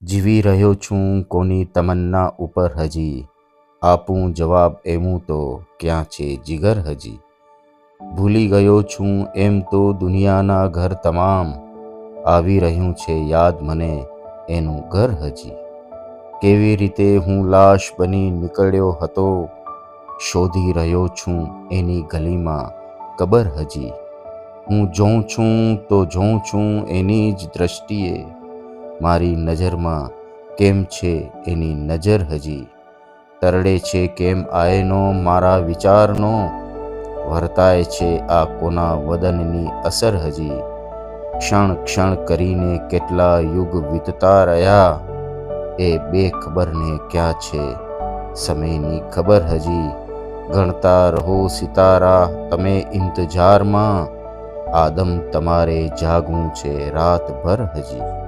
જીવી રહ્યો છું કોની તમન્ના ઉપર હજી, આપું જવાબ એવું તો ક્યાં છે જીગર હજી. ભૂલી ગયો છું એમ તો દુનિયાના ઘર તમામ, આવી રહ્યું છે યાદ મને એનું ઘર હજી. કેવી રીતે હું લાશ બની નીકળ્યો હતો, શોધી રહ્યો છું એની ગલીમાં કબર હજી. હું જોઉં છું તો જોઉં છું એની જ દ્રષ્ટિએ, મારી નજરમાં કેમ છે એની નજર હજી. તરડે છે કેમ આયનો મારા વિચારનો, વર્તાય છે આ કોના વદનની અસર હજી. ક્ષણ ક્ષણ કરીને કેટલા યુગ વીતતા રહ્યા, એ બેખબરને ક્યાં છે સમયની ખબર હજી. ગણતા રહો સિતારા તમે ઇંતજારમાં, આદમ તમારે જાગવું છે રાતભર હજી.